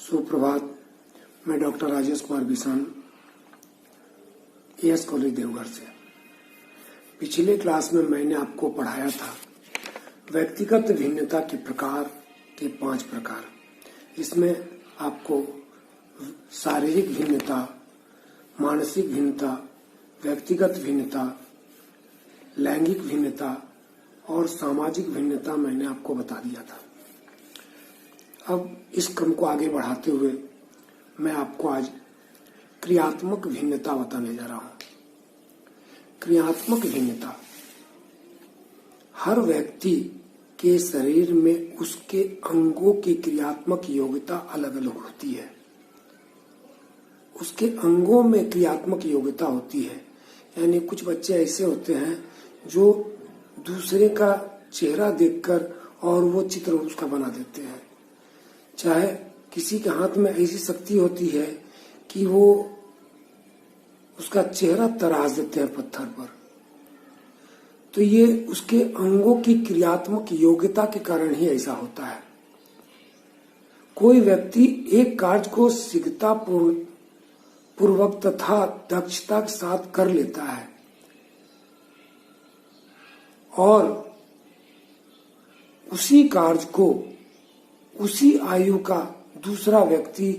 सुप्रभात। मैं doctor Rajesh Kumar Bisan, AS college Deoghar से। पिछले क्लास में मैंने आपको पढ़ाया था व्यक्तिगत भिन्नता के प्रकार के 5 प्रकार। इसमें आपको शारीरिक भिन्नता, मानसिक भिन्नता, व्यक्तिगत भिन्नता, लैंगिक भिन्नता और सामाजिक भिन्नता मैंने आपको बता दिया था। अब इस क्रम को आगे बढ़ाते हुए मैं आपको आज क्रियात्मक भिन्नता बताने जा रहा हूं। क्रियात्मक भिन्नता हर व्यक्ति के शरीर में उसके अंगों की क्रियात्मक योग्यता अलग अलग होती है। उसके अंगों में क्रियात्मक योग्यता होती है। यानी कुछ बच्चे ऐसे होते हैं जो दूसरे का चेहरा देखकर और वो चित्र उसका बना देते हैं। चाहे किसी के हाथ में ऐसी शक्ति होती है कि वो उसका चेहरा तराश देते हैं पत्थर पर, तो ये उसके अंगों की क्रियात्मक योग्यता के कारण ही ऐसा होता है। कोई व्यक्ति एक कार्य को शीघ्रता पूर्वक तथा दक्षता के साथ कर लेता है और उसी कार्य को उसी आयु का दूसरा व्यक्ति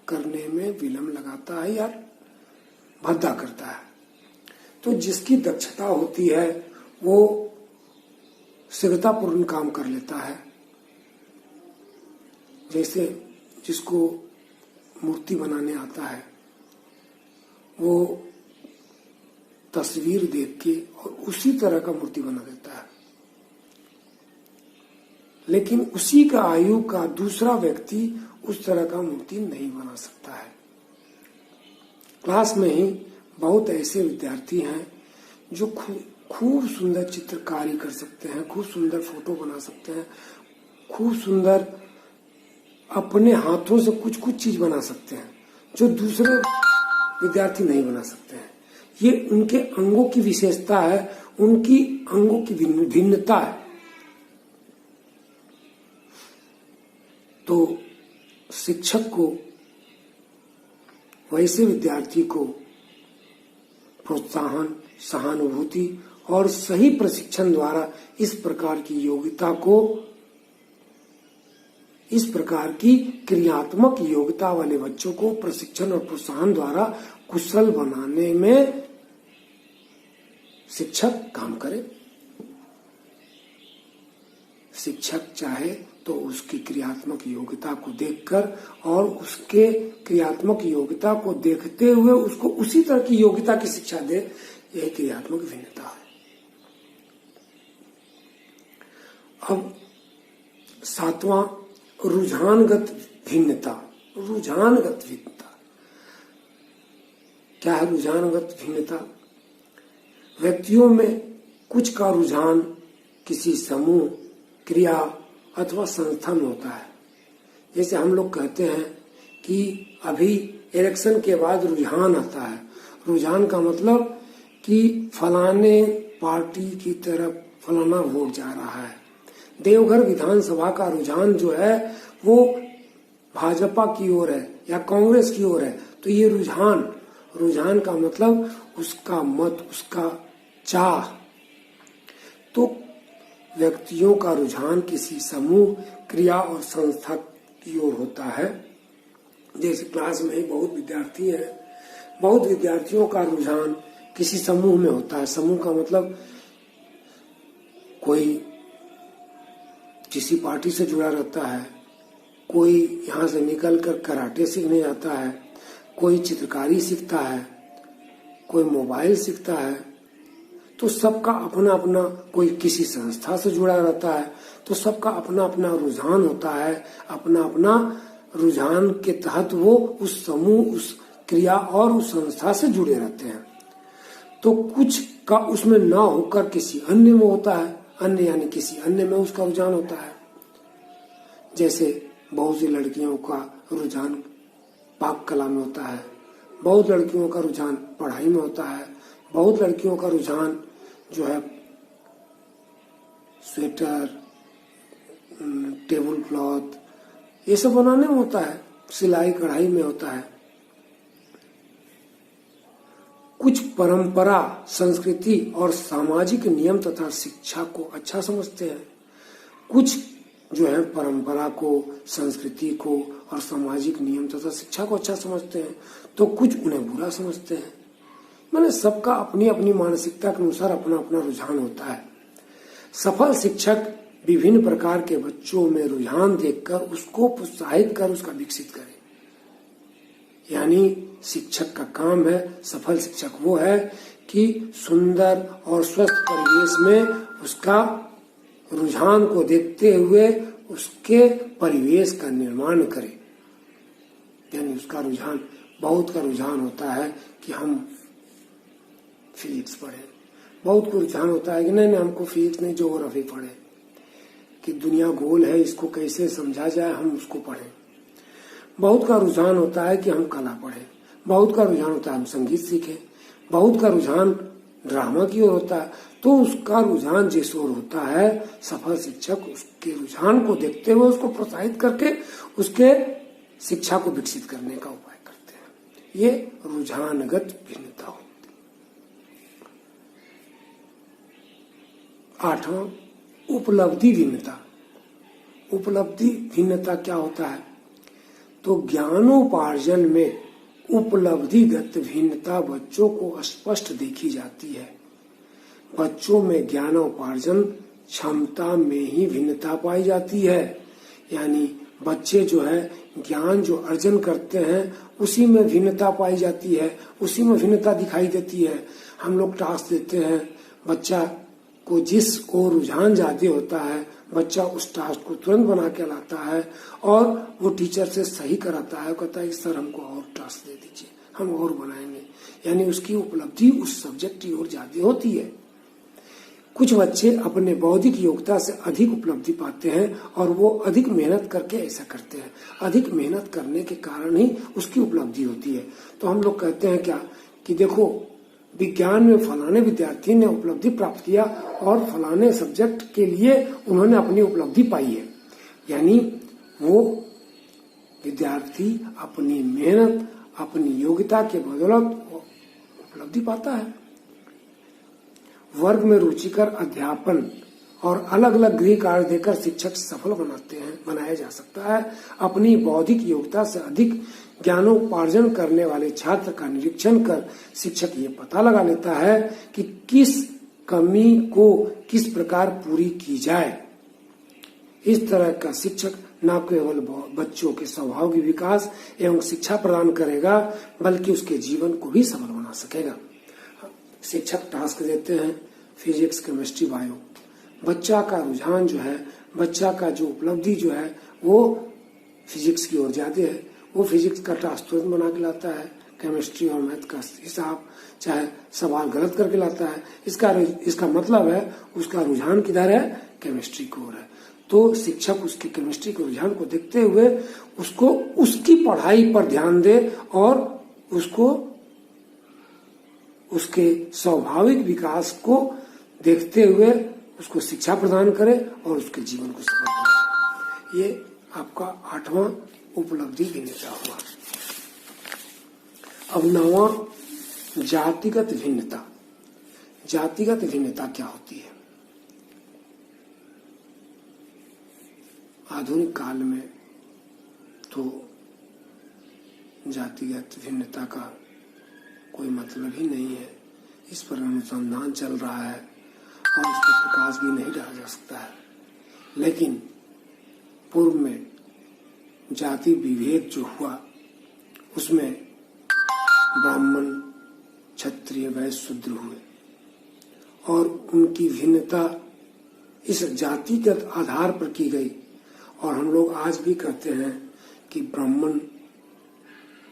करने में विलंब लगाता है या बाधा करता है। तो जिसकी दक्षता होती है वो शीघ्रतापूर्ण काम कर लेता है। जैसे जिसको मूर्ति बनाने आता है वो तस्वीर देख के और उसी तरह का मूर्ति बना देता है, लेकिन उसी का आयु का दूसरा व्यक्ति उस तरह का मूर्ति नहीं बना सकता है। क्लास में ही बहुत ऐसे विद्यार्थी हैं जो खूब सुंदर चित्रकारी कर सकते हैं, खूब सुंदर फोटो बना सकते हैं, खूब सुंदर अपने हाथों से कुछ कुछ चीज बना सकते हैं जो दूसरे विद्यार्थी नहीं बना सकते हैं। ये उनके अंगों की विशेषता है, उनकी अंगों की भिन्नता है। तो शिक्षक को वैसे विद्यार्थी को प्रोत्साहन, सहानुभूति और सही प्रशिक्षण द्वारा इस प्रकार की क्रियात्मक योग्यता वाले बच्चों को प्रशिक्षण और प्रोत्साहन द्वारा कुशल बनाने में शिक्षक काम करे। शिक्षक चाहे तो उसकी क्रियात्मक योग्यता को देखकर और उसके क्रियात्मक योग्यता को देखते हुए उसको उसी तरह की योग्यता की शिक्षा दे। यह क्रियात्मक भिन्नता है। अब 7वां रुझानगत भिन्नता। रुझानगत भिन्नता क्या है? रुझानगत भिन्नता व्यक्तियों में कुछ का रुझान किसी समूह, क्रिया अथवा संस्था में होता है। जैसे हम लोग कहते हैं कि अभी इलेक्शन के बाद रुझान आता है। रुझान का मतलब कि फलाने पार्टी की तरफ फलाना वोट जा रहा है। देवघर विधानसभा का रुझान जो है वो भाजपा की ओर है या कांग्रेस की ओर है। तो ये रुझान का मतलब उसका मत, उसका चाह। तो व्यक्तियों का रुझान किसी समूह, क्रिया और संस्था की ओर होता है। जैसे क्लास में ही बहुत विद्यार्थी हैं, बहुत विद्यार्थियों का रुझान किसी समूह में होता है। समूह का मतलब कोई किसी पार्टी से जुड़ा रहता है, कोई यहाँ से निकलकर कराटे सीखने जाता है, कोई चित्रकारी सीखता है, कोई मोबाइल सीखता है। तो सबका अपना अपना, कोई किसी संस्था से जुड़ा रहता है, तो सबका अपना अपना रुझान होता है। अपना अपना रुझान के तहत वो उस समूह, उस क्रिया और उस संस्था से जुड़े रहते हैं। तो कुछ का उसमें ना होकर किसी अन्य में होता है, अन्य यानी किसी अन्य में उसका रुझान होता है। जैसे बहुत सी लड़कियों का रुझान पाक कला में होता है, बहुत लड़कियों का रुझान पढ़ाई में होता है, बहुत लड़कियों का रुझान जो है स्वेटर, टेबल क्लॉथ ये सब बनाने में होता है। सिलाई कढ़ाई में होता है। कुछ परंपरा, संस्कृति और सामाजिक नियम तथा शिक्षा को अच्छा समझते हैं। कुछ जो है परंपरा को, संस्कृति को और सामाजिक नियम तथा शिक्षा को अच्छा समझते हैं, तो कुछ उन्हें बुरा समझते हैं। माने सबका अपनी अपनी मानसिकता के अनुसार अपना अपना रुझान होता है। सफल शिक्षक विभिन्न प्रकार के बच्चों में रुझान देखकर उसको प्रोत्साहित कर उसका विकसित करे। यानी शिक्षक का काम है, सफल शिक्षक वो है कि सुंदर और स्वस्थ परिवेश में उसका रुझान को देखते हुए उसके परिवेश का निर्माण करे। यानी उसका रुझान, बहुत का रुझान होता है कि हम फिजिक्स पढ़े, बहुत को रुझान होता है कि नहीं हमको फिजिक्स नहीं, ज्योग्राफी पढ़े, कि दुनिया गोल है, इसको कैसे समझा जाए, हम उसको पढ़ें। बहुत का रुझान होता है कि हम कला पढ़ें, बहुत का रुझान होता है हम संगीत सीखें, बहुत का रुझान ड्रामा की ओर होता है। तो उसका रुझान जिस ओर होता है, सफल शिक्षक उसके रुझान को देखते हुए उसको प्रोत्साहित करके उसके शिक्षा को विकसित करने का उपाय करते हैं। ये रुझानगत भिन्नता होती है। 8वां, उपलब्धि भिन्नता। उपलब्धि भिन्नता क्या होता है? तो ज्ञानोपार्जन में उपलब्धिगत भिन्नता बच्चों को स्पष्ट देखी जाती है। बच्चों में ज्ञानोपार्जन क्षमता में ही भिन्नता पाई जाती है। यानी बच्चे जो है ज्ञान जो अर्जन करते हैं उसी में भिन्नता पाई जाती है, उसी में भिन्नता दिखाई देती है। हम लोग टास्क देते हैं, बच्चा को जिस ओर रुझान ज्यादा होता है बच्चा उस टास्क को तुरंत बना के लाता है और वो टीचर से सही कराता है, कहता है सर हमको और टास्क दे दीजिए, हम और बनाएंगे। यानी उसकी उपलब्धि उस सब्जेक्ट की ओर ज्यादा होती है। कुछ बच्चे अपने बौद्धिक योग्यता से अधिक उपलब्धि पाते हैं और वो अधिक मेहनत करके ऐसा करते हैं। अधिक मेहनत करने के कारण ही उसकी उपलब्धि होती है। तो हम लोग कहते हैं क्या कि देखो विज्ञान में फलाने विद्यार्थी ने उपलब्धि प्राप्त किया और फलाने सब्जेक्ट के लिए उन्होंने अपनी उपलब्धि पाई है। यानी वो विद्यार्थी अपनी मेहनत, अपनी योग्यता के बदौलत उपलब्धि पाता है। वर्ग में रुचिकर अध्यापन और अलग अलग गृह कार्य देकर शिक्षक सफल बनाया जा सकता है। अपनी बौद्धिक योग्यता से अधिक ज्ञानोपार्जन करने वाले छात्र का निरीक्षण कर शिक्षक ये पता लगा लेता है कि किस कमी को किस प्रकार पूरी की जाए। इस तरह का शिक्षक न केवल बच्चों के स्वभाव की विकास एवं शिक्षा प्रदान करेगा बल्कि उसके जीवन को भी सफल बना सकेगा। शिक्षक टास्क देते हैं फिजिक्स, केमिस्ट्री, बायो। बच्चा का रुझान जो है, बच्चा का जो उपलब्धि जो है वो फिजिक्स की ओर ज्यादा है। वो फिजिक्स का टास्क तुरंत बना के लाता है, केमिस्ट्री और मैथ का हिसाब चाहे सवाल गलत करके लाता है। इसका मतलब है उसका रुझान किधर है? केमिस्ट्री की ओर है। तो शिक्षक उसके केमिस्ट्री के रुझान को देखते हुए उसको उसकी पढ़ाई पर ध्यान दे और उसको उसके स्वाभाविक विकास को देखते हुए उसको शिक्षा प्रदान करे और उसके जीवन को सफल बनाए। ये आपका 8वां उपलब्धि भिन्नता हुआ। अब 9वां जातिगत भिन्नता। जातिगत भिन्नता क्या होती है? आधुनिक काल में तो जातिगत भिन्नता का कोई मतलब ही नहीं है। इस पर अनुसंधान चल रहा है और इस पर प्रकाश भी नहीं डाला जा सकता है। लेकिन पूर्व में जाति विभेद जो हुआ उसमें ब्राह्मण, क्षत्रिय, वैश्य, शूद्र हुए और उनकी भिन्नता इस जातिगत आधार पर की गई। और हम लोग आज भी कहते हैं कि ब्राह्मण,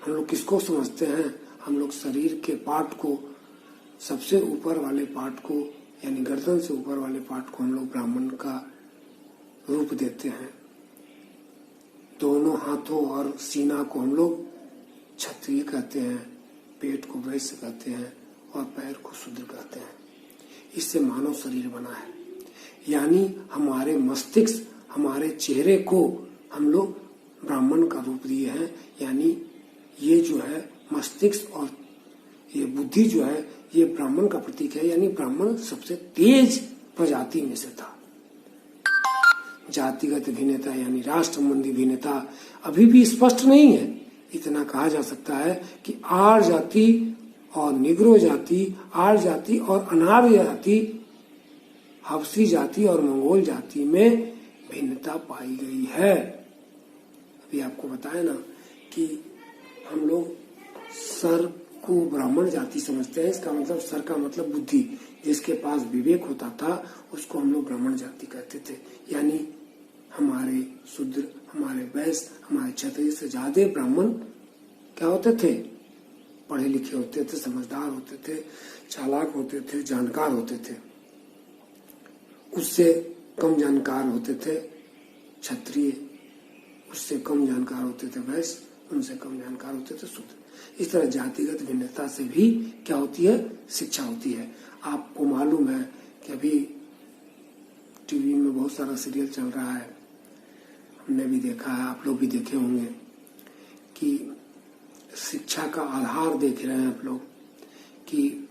हम लोग किसको समझते हैं? हम लोग शरीर के पार्ट को, सबसे ऊपर वाले पार्ट को यानी गर्दन से ऊपर वाले पार्ट को हम लोग ब्राह्मण का रूप देते हैं। दोनों हाथों और सीना को हम लोग क्षत्रिय कहते हैं, पेट को वैश्य कहते हैं और पैर को शूद्र कहते हैं। इससे मानव शरीर बना है। यानी हमारे मस्तिष्क, हमारे चेहरे को हम लोग ब्राह्मण का रूप दिए हैं। यानी ये जो है मस्तिष्क और ये बुद्धि जो है ये ब्राह्मण का प्रतीक है। यानी ब्राह्मण सबसे तेज प्रजाति में से था। जातिगत भिन्नता यानी राष्ट्र संबंधी भिन्नता अभी भी स्पष्ट नहीं है। इतना कहा जा सकता है कि आर्य जाति और निग्रो जाति, आर्य जाति और अनार्य जाति, हबशी जाति और मंगोल जाति में भिन्नता पाई गई है। अभी आपको बताया ना कि हम लोग सर को ब्राह्मण जाति समझते हैं। इसका मतलब सर का मतलब बुद्धि, जिसके पास विवेक होता था उसको हम लोग ब्राह्मण जाति कहते थे। यानी हमारे शूद्र, हमारे वैश्य, हमारे क्षत्रिय से ज्यादा ब्राह्मण क्या होते थे? पढ़े लिखे होते थे, समझदार होते थे, चालाक होते थे, जानकार होते थे। उससे कम जानकार होते थे क्षत्रिय, उससे कम जानकार होते थे वैश्य, उनसे कम जानकार होते थे शूद्र। इस तरह जातिगत भिन्नता से भी क्या होती है? शिक्षा होती है। आपको मालूम है कि अभी टीवी में बहुत सारा सीरियल चल रहा है, हमने भी देखा है, आप लोग भी देखे होंगे कि शिक्षा का आधार देख रहे हैं आप लोग कि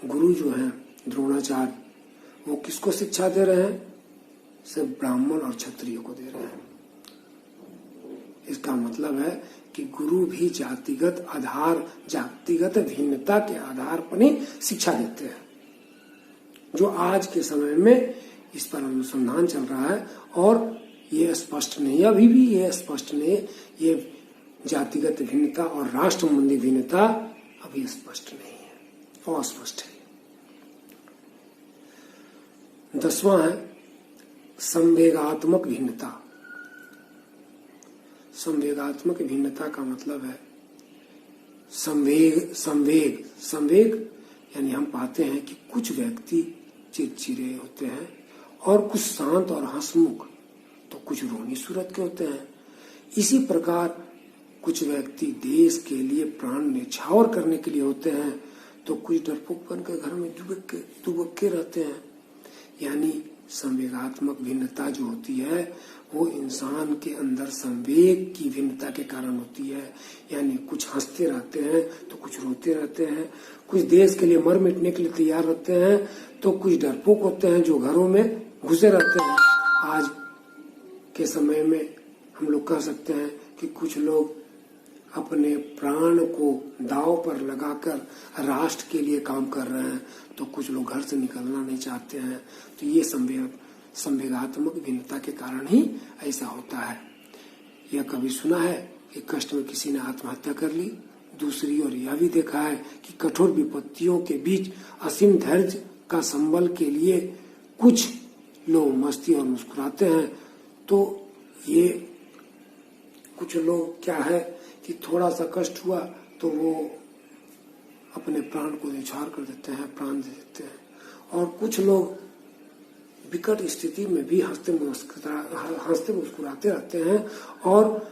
गुरु जो हैं द्रोणाचार्य, वो किसको शिक्षा दे रहे हैं? सिर्फ ब्राह्मण और क्षत्रियों को दे रहे हैं। इसका मतलब है कि गुरु भी जातिगत आधार, जातिगत भिन्नता के आधार पर ही शिक्षा देते हैं, जो आज के समय में इस पर अनुसंधान चल रहा है। और ये स्पष्ट नहीं, अभी भी ये स्पष्ट नहीं, ये जातिगत भिन्नता और राष्ट्र संबंधी भिन्नता अभी स्पष्ट नहीं है, अस्पष्ट है। 10वां है संवेगात्मक भिन्नता। संवेगात्मक भिन्नता का मतलब है संवेग यानी हम पाते हैं कि कुछ व्यक्ति चिड़चिड़े होते हैं और कुछ शांत और हंसमुख, तो कुछ रोनी सूरत के होते हैं। इसी प्रकार कुछ व्यक्ति देश के लिए प्राण न्यौछावर करने के लिए होते हैं, तो कुछ डरपोक बनकर घर में दुबके रहते हैं। यानी संवेगात्मक भिन्नता जो होती है वो इंसान के अंदर संवेग की भिन्नता के कारण होती है। यानी कुछ हंसते रहते हैं तो कुछ रोते रहते हैं, कुछ देश के लिए मर मिटने के लिए तैयार रहते हैं, तो कुछ डरपोक होते हैं जो घरों में घुसे रहते हैं। आज के समय में हम लोग कह सकते हैं कि कुछ लोग अपने प्राण को दांव पर लगाकर राष्ट्र के लिए काम कर रहे हैं, तो कुछ लोग घर से निकलना नहीं चाहते हैं। तो ये संवेगात्मक भिन्नता के कारण ही ऐसा होता है। यह कभी सुना है कि कष्ट में किसी ने आत्महत्या कर ली। दूसरी ओर यह भी देखा है कि कठोर विपत्तियों के बीच असीम धैर्य का संबल के लिए कुछ लोग मस्ती और मुस्कुराते हैं। तो ये कुछ लोग क्या है कि थोड़ा सा कष्ट हुआ तो वो अपने प्राण को न्यौछावर कर देते हैं, प्राण दे देते हैं। और कुछ लोग विकट स्थिति में भी हंसते मुस्कुराते रहते हैं, और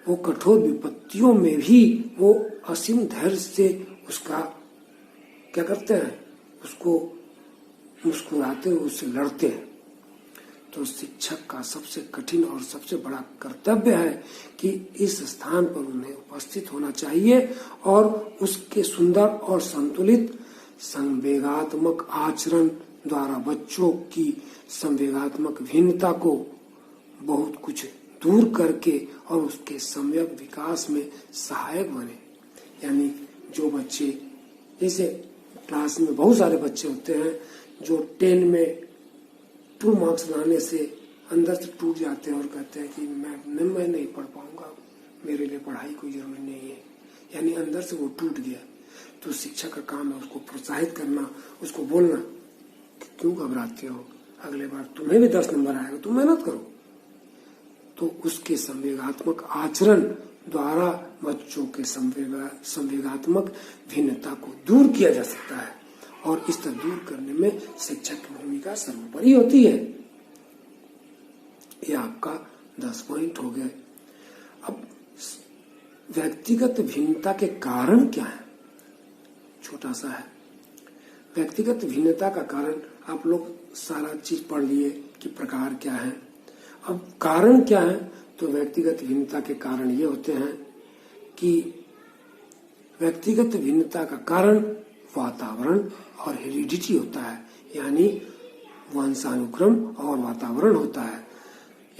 वो कठोर विपत्तियों में भी वो असीम धैर्य से उसका क्या करते हैं, उसको मुस्कुराते हुए उससे लड़ते हैं। तो शिक्षक का सबसे कठिन और सबसे बड़ा कर्तव्य है कि इस स्थान पर उन्हें उपस्थित होना चाहिए और उसके सुंदर और संतुलित संवेगात्मक आचरण द्वारा बच्चों की संवेगात्मक भिन्नता को बहुत कुछ दूर करके और उसके सम्यक विकास में सहायक बने। यानी जो बच्चे, जैसे क्लास में बहुत सारे बच्चे होते हैं जो 10 में 2 मार्क्स लाने से अंदर से टूट जाते हैं और कहते हैं कि मैं नहीं पढ़ पाऊंगा, मेरे लिए पढ़ाई कोई जरूरी नहीं है। यानी अंदर से वो टूट गया। तो शिक्षक का काम है उसको प्रोत्साहित करना, उसको बोलना कि क्यों घबराते हो, अगले बार तुम्हें भी 10 नंबर आएगा, तुम मेहनत करो। तो उसके संवेगात्मक आचरण द्वारा बच्चों के संवेगात्मक भिन्नता को दूर किया जा सकता है, और इस तरह दूर करने में शिक्षक की भूमिका सर्वोपरि होती है। यह आपका 10 पॉइंट हो गए। अब व्यक्तिगत भिन्नता के कारण क्या है, छोटा सा है। व्यक्तिगत भिन्नता का कारण आप लोग सारा चीज पढ़ लिए कि प्रकार क्या है। अब कारण क्या है, तो व्यक्तिगत भिन्नता के कारण ये होते हैं कि व्यक्तिगत भिन्नता का कारण वातावरण और हेरिडिटी होता है, यानी वंशानुक्रम और वातावरण होता है।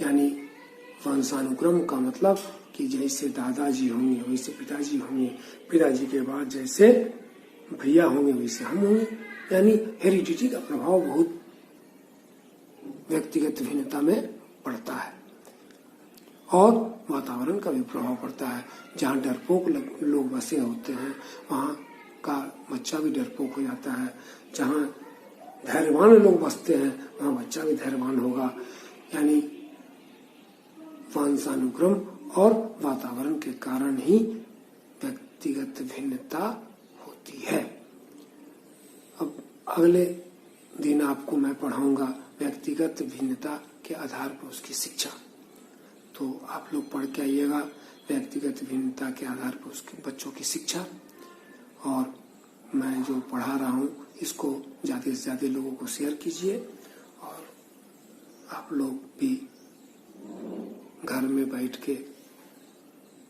यानी वंशानुक्रम का मतलब कि जैसे दादाजी होंगे वैसे पिताजी होंगे, पिताजी के बाद जैसे भैया होंगे वैसे हम होंगे, यानी हेरिडिटी का प्रभाव बहुत व्यक्तिगत भिन्नता में पड़ता है। और वातावरण का भी प्रभाव पड़ता है। जहाँ डरपोक लोग बसे होते हैं वहाँ का बच्चा भी डरपोक हो जाता है, जहाँ धैर्यवान लोग बसते हैं वहाँ बच्चा भी धैर्यवान होगा। यानी वंशानुक्रम और वातावरण के कारण ही व्यक्तिगत भिन्नता होती है। अब अगले दिन आपको मैं पढ़ाऊंगा व्यक्तिगत भिन्नता के आधार पर उसकी शिक्षा। तो आप लोग पढ़ के आइएगा व्यक्तिगत भिन्नता के आधार पर उसके बच्चों की शिक्षा। और मैं जो पढ़ा रहा हूँ इसको ज़्यादा से ज़्यादा लोगों को शेयर कीजिए, और आप लोग भी घर में बैठ के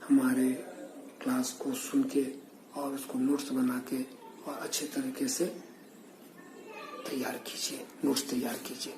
हमारे क्लास को सुन के और उसको नोट्स बना के और अच्छे तरीके से तैयार कीजिए, नोट्स तैयार कीजिए।